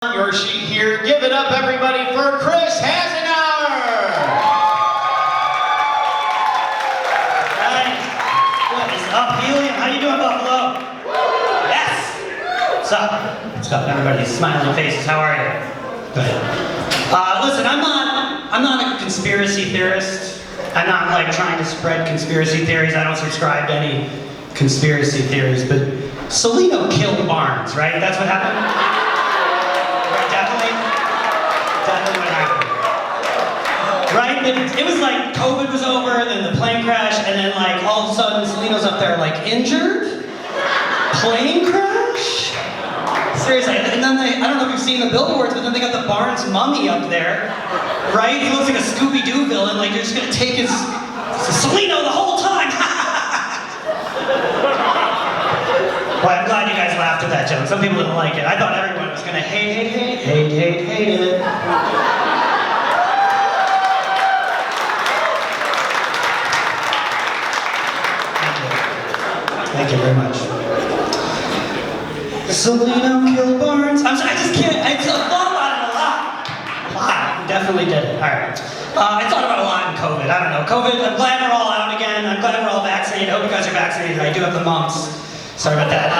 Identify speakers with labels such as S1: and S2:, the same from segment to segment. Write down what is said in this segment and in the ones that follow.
S1: Your sheet here. Give it up, everybody, for Chris Hasenauer.
S2: Right. What is up, Helium? How you doing, Buffalo? Yes. What's up? What's up, everybody? Smiling faces. How are you? Good. Listen, I'm not a conspiracy theorist. I'm not like trying to spread conspiracy theories. I don't subscribe to any conspiracy theories. But Celino killed Barnes, right? That's what happened. Definitely what happened. Right? It was like COVID was over, then the plane crash, and then like all of a sudden Celino's up there like injured? Plane crash? Seriously, and then I don't know if you've seen the billboards, but then they got the Barnes mummy up there. Right? He looks like a Scooby-Doo villain, like you're just gonna take his Celino the whole time. Well, I'm glad you guys laughed at that joke. Some people didn't like it. I thought everyone was gonna hate it. Thank you very much. Celino killed Barnes. I just can't. I thought about it a lot. Definitely did it. All right. I thought about it a lot in COVID. I don't know. COVID. I'm glad we're all out again. I'm glad we're all vaccinated. I hope you guys are vaccinated. I do have the mumps. Sorry about that.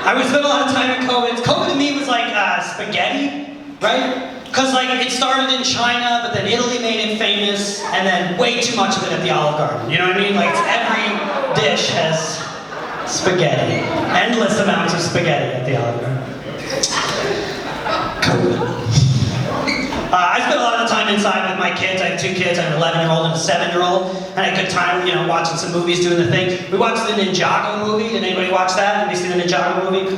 S2: I would spend a lot of time in COVID. COVID to me was like spaghetti, right? Because like it started in China, but then Italy made it famous, and then way too much of it at the Olive Garden. You know what I mean? Like every dish has spaghetti. Endless amounts of spaghetti at the Olive Garden. COVID. I spent a lot of time inside with my kids. I have two kids. I have an 11-year-old and a 7-year-old. And I had a good time, you know, watching some movies, doing the thing. We watched the Ninjago movie. Did anybody watch that? Have you seen the Ninjago movie?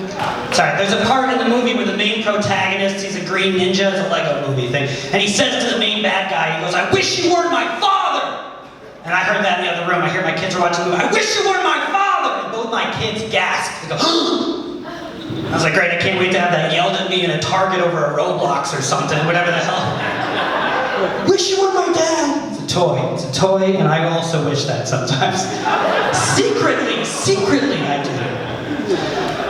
S2: Sorry, there's a part in the movie where the main protagonist, he's a green ninja. It's a Lego movie thing. And he says to the main bad guy, he goes, "I wish you weren't my father!" And I heard that in the other room. I hear my kids are watching the movie. "I wish you weren't my father!" And both my kids gasped. They go, I was like, great, I can't wait to have that yelled at me in a Target over a Roblox or something, whatever the hell. "Wish you were my dad." It's a toy. It's a toy, and I also wish that sometimes. Secretly I do.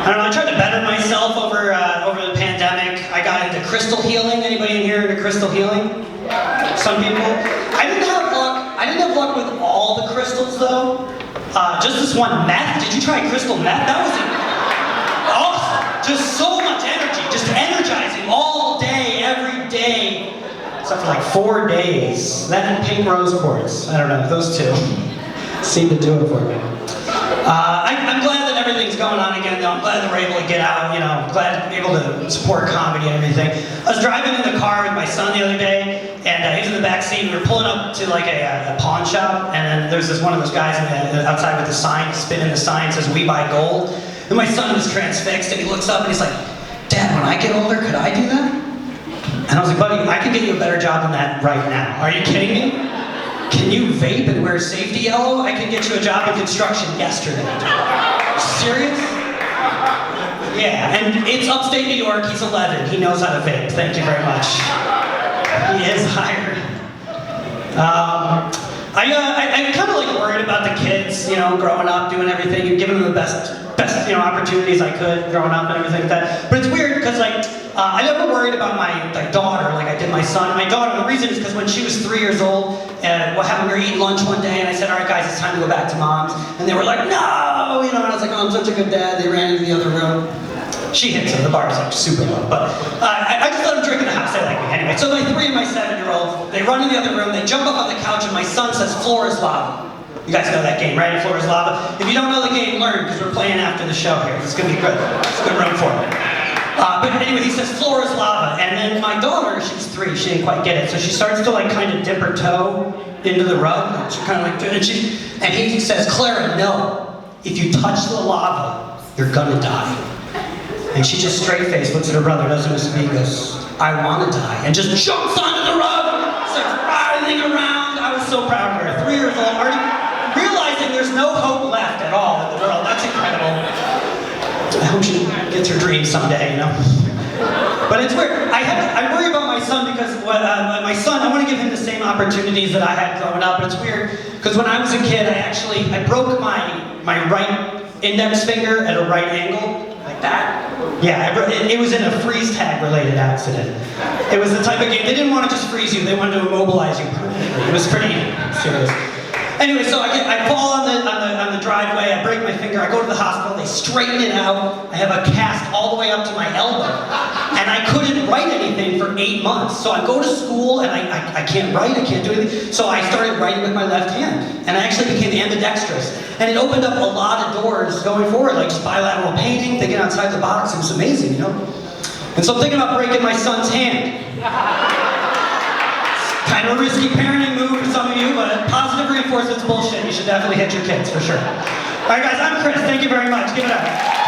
S2: I don't know, I tried to better myself over the pandemic. I got into crystal healing. Anybody in here into crystal healing? Some people. I didn't have luck with all the crystals though. Just this one meth. Did you try crystal meth? That was awesome. Just so much energy. Just energizing all day, every day. Except for like 4 days. That and pink rose quartz. I don't know, those two seem to do it for me. I'm glad that everything's going on again though. I'm glad that we're able to get out, you know, glad we're able to support comedy and everything. I was driving in the car with my son the other day, and he was in the back seat, and we were pulling up to like a pawn shop, and then there's one of those guys outside with the sign, spinning the sign, says "We buy gold." And my son was transfixed, and he looks up and he's like, "Dad, when I get older, could I do that?" And I was like, "Buddy, I can get you a better job than that right now. Are you kidding me? Can you vape and wear safety yellow? I can get you a job in construction yesterday." Serious? Yeah, and it's upstate New York. He's 11. He knows how to vape. Thank you very much. He is hired. I'm kind of like worried about the kids, you know, growing up, doing everything, and giving them the best, you know, opportunities I could growing up and everything like that. But it's weird because like I never worried about my daughter like I did my son. My daughter, the reason is because when she was 3 years old, what happened? We were eating lunch one day, and I said, "All right, guys, it's time to go back to mom's." And they were like, "No," you know. And I was like, "Oh, I'm such a good dad." They ran into the other room. She hits him. The bar is like super low, but I just let them drink in the house. They like me anyway. So my 3 and my 7-year-old, they run in the other room. They jump up on the couch, and my son says, "Floor is lava." You guys know that game, right? Floor is lava. If you don't know the game, learn, because we're playing after the show here. It's gonna be good. It's a good room for it. But anyway, he says, "Floor is lava." And then my daughter, she's 3, she didn't quite get it. So she starts to like kind of dip her toe into the rug. She kind of like, and he says, "Clara, no. If you touch the lava, you're gonna die." And she just straight-faced looks at her brother, doesn't miss a beat, goes, "I wanna die," and just jumps onto the rug, starts writhing around. I was so proud of her. 3 years old, already realizing there's no hope left at all in the world. That's incredible. I hope she gets her dreams someday, you know? But it's weird. I worry about my son because my son, I want to give him the same opportunities that I had growing up. But it's weird because when I was a kid, I broke my right index finger at a right angle, like
S3: that?
S2: Yeah, it was in a freeze tag related accident. It was the type of game, they didn't want to just freeze you, they wanted to immobilize you permanently. It was pretty serious. Anyway, so I fall on the driveway, I break my finger, I go to the hospital, they straighten it out, I have a cast all the way up to my elbow. And I couldn't write anything for 8 months. So I go to school and I can't write, I can't do anything. So I started writing with my left hand. And I actually became ambidextrous. And it opened up a lot of doors going forward, like just bilateral painting, thinking outside the box. It was amazing, you know? And so I'm thinking about breaking my son's hand. Kind of a risky parenting move for some of you, but positive reinforcement's bullshit. You should definitely hit your kids, for sure. All right, guys, I'm Chris. Thank you very much. Give it up.